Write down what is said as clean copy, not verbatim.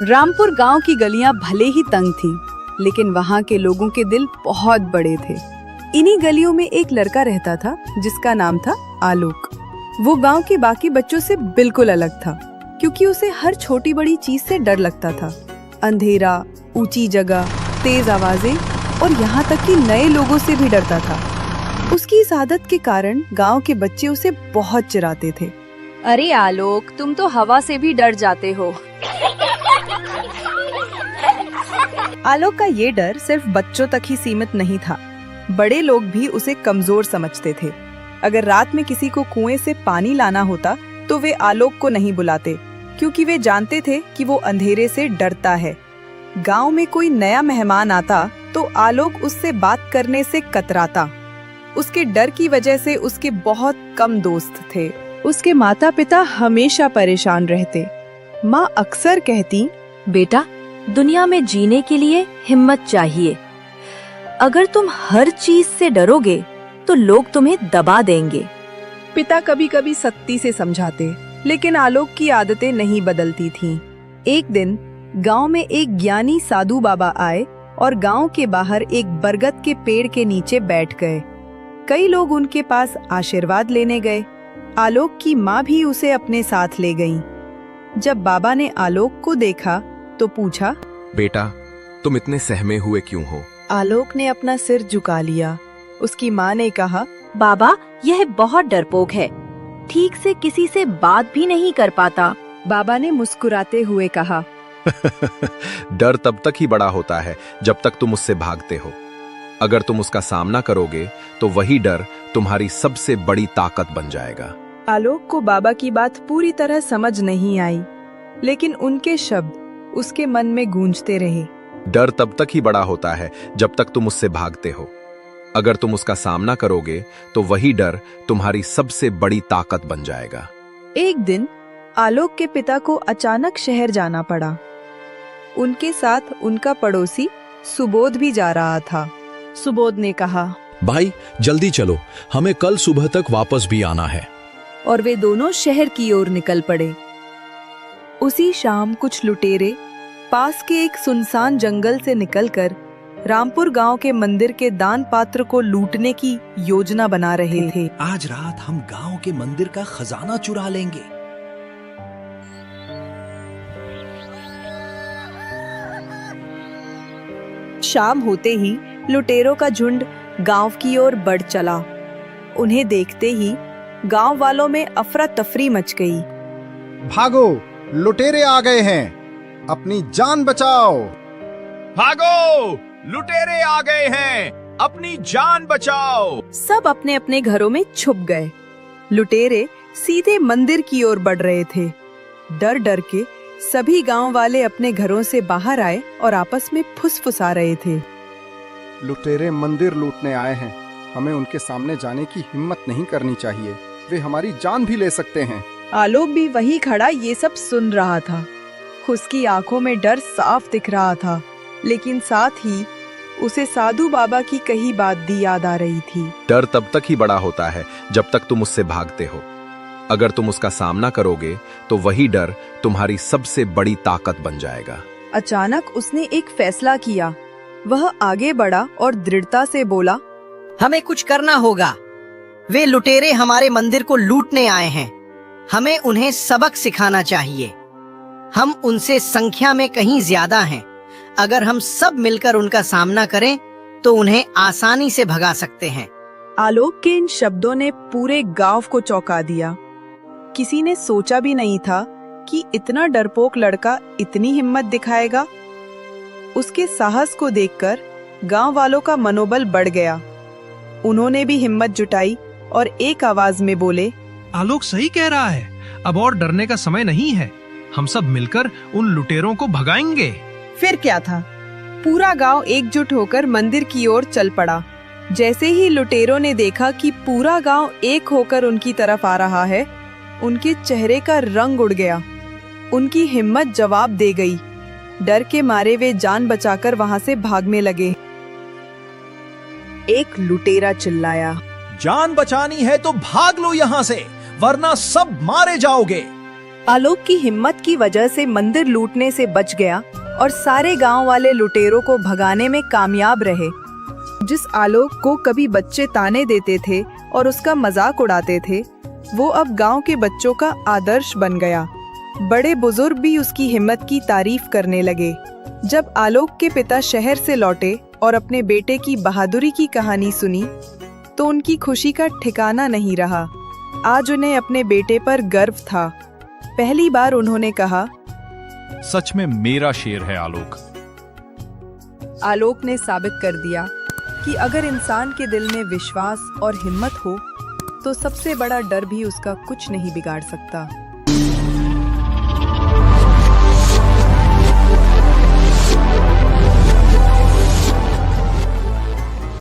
रामपुर गांव की गलियां भले ही तंग थीं, लेकिन वहां के लोगों के दिल बहुत बड़े थे। इन्हीं गलियों में एक लड़का रहता था जिसका नाम था आलोक। वो गांव के बाकी बच्चों से बिल्कुल अलग था, क्योंकि उसे हर छोटी बड़ी चीज से डर लगता था। अंधेरा, ऊंची जगह, तेज आवाजें और यहाँ तक कि नए लोगों से भी डरता था। उसकी इस आदत के कारण गांव के बच्चे उसे बहुत चिढ़ाते थे। अरे आलोक, तुम तो हवा से भी डर जाते हो। आलोक का ये डर सिर्फ बच्चों तक ही सीमित नहीं था, बड़े लोग भी उसे कमजोर समझते थे। अगर रात में किसी को कुएं से पानी लाना होता तो वे आलोक को नहीं बुलाते, क्योंकि वे जानते थे कि वो अंधेरे से डरता है। गांव में कोई नया मेहमान आता तो आलोक उससे बात करने से कतराता। उसके डर की वजह से उसके बहुत कम दोस्त थे। उसके माता पिता हमेशा परेशान रहते। माँ अक्सर कहती, बेटा, दुनिया में जीने के लिए हिम्मत चाहिए। अगर तुम हर चीज से डरोगे तो लोग तुम्हें दबा देंगे। पिता कभी कभी सख्ती से समझाते, लेकिन आलोक की आदतें नहीं बदलती थीं। एक दिन गांव में एक ज्ञानी साधु बाबा आए और गांव के बाहर एक बरगद के पेड़ के नीचे बैठ गए। कई लोग उनके पास आशीर्वाद लेने गए। आलोक की माँ भी उसे अपने साथ ले गईं। जब बाबा ने आलोक को देखा तो पूछा, बेटा, तुम इतने सहमे हुए क्यों हो? आलोक ने अपना सिर झुका लिया। उसकी माँ ने कहा, बाबा, यह बहुत डरपोक है, ठीक से किसी से बात भी नहीं कर पाता। बाबा ने मुस्कुराते हुए कहा, डर तब तक ही बड़ा होता है जब तक तुम उससे भागते हो। अगर तुम उसका सामना करोगे तो वही डर तुम्हारी सबसे बड़ी ताकत बन जाएगा। आलोक को बाबा की बात पूरी तरह समझ नहीं आई, लेकिन उनके शब्द उसके मन में गूंजते रहे। डर तब तक ही बड़ा होता है जब तक तुम उससे भागते हो। अगर तुम उसका सामना करोगे तो वही डर तुम्हारी सबसे बड़ी ताकत बन जाएगा। एक दिन आलोक के पिता को अचानक शहर जाना पड़ा। उनके साथ उनका पड़ोसी सुबोध भी जा रहा था। सुबोध ने कहा, भाई जल्दी चलो, हमें कल सुबह तक वापस भी आना है। और वे दोनों शहर की ओर निकल पड़े। उसी शाम कुछ लुटेरे पास के एक सुनसान जंगल से निकलकर रामपुर गांव के मंदिर के दान पात्र को लूटने की योजना बना रहे थे। आज रात हम गांव के मंदिर का खजाना चुरा लेंगे। शाम होते ही लुटेरों का झुंड गांव की ओर बढ़ चला। उन्हें देखते ही गांव वालों में अफरा तफरी मच गई। भागो, लुटेरे आ गए हैं, अपनी जान बचाओ। भागो, लुटेरे आ गए हैं, अपनी जान बचाओ। सब अपने अपने घरों में छुप गए। लुटेरे सीधे मंदिर की ओर बढ़ रहे थे। डर डर के सभी गांव वाले अपने घरों से बाहर आए और आपस में फुसफुसा रहे थे। लुटेरे मंदिर लूटने आए हैं, हमें उनके सामने जाने की हिम्मत नहीं करनी चाहिए, वे हमारी जान भी ले सकते हैं। आलोक भी वही खड़ा ये सब सुन रहा था। उसकी आंखों में डर साफ दिख रहा था, लेकिन साथ ही उसे साधु बाबा की कही बात भी याद आ रही थी। डर तब तक ही बड़ा होता है जब तक तुम उससे भागते हो। अगर तुम उसका सामना करोगे तो वही डर तुम्हारी सबसे बड़ी ताकत बन जाएगा। अचानक उसने एक फैसला किया। वह आगे बढ़ा और दृढ़ता से बोला, हमें कुछ करना होगा। वे लुटेरे हमारे मंदिर को लूटने आए हैं, हमें उन्हें सबक सिखाना चाहिए। हम उनसे संख्या में कहीं ज्यादा हैं। अगर हम सब मिलकर उनका सामना करें तो उन्हें आसानी से भगा सकते हैं। आलोक के इन शब्दों ने पूरे गांव को चौंका दिया। किसी ने सोचा भी नहीं था कि इतना डरपोक लड़का इतनी हिम्मत दिखाएगा। उसके साहस को देखकर गांव वालों का मनोबल बढ़ गया। उन्होंने भी हिम्मत जुटाई और एक आवाज में बोले, आलोक सही कह रहा है, अब और डरने का समय नहीं है। हम सब मिलकर उन लुटेरों को भगाएंगे। फिर क्या था, पूरा गांव एकजुट होकर मंदिर की ओर चल पड़ा। जैसे ही लुटेरों ने देखा कि पूरा गांव एक होकर उनकी तरफ आ रहा है, उनके चेहरे का रंग उड़ गया। उनकी हिम्मत जवाब दे गई। डर के मारे वे जान बचाकर वहां से भागने लगे। एक लुटेरा चिल्लाया, जान बचानी है तो भाग लो यहाँ से, वरना सब मारे जाओगे। आलोक की हिम्मत की वजह से मंदिर लूटने से बच गया और सारे गांव वाले लुटेरों को भगाने में कामयाब रहे। जिस आलोक को कभी बच्चे ताने देते थे और उसका मजाक उड़ाते थे, वो अब गांव के बच्चों का आदर्श बन गया। बड़े बुजुर्ग भी उसकी हिम्मत की तारीफ करने लगे। जब आलोक के पिता शहर से लौटे और अपने बेटे की बहादुरी की कहानी सुनी, तो उनकी खुशी का ठिकाना नहीं रहा। आज उन्हें अपने बेटे पर गर्व था। पहली बार उन्होंने कहा, सच में मेरा शेर है आलोक। आलोक ने साबित कर दिया कि अगर इंसान के दिल में विश्वास और हिम्मत हो, तो सबसे बड़ा डर भी उसका कुछ नहीं बिगाड़ सकता।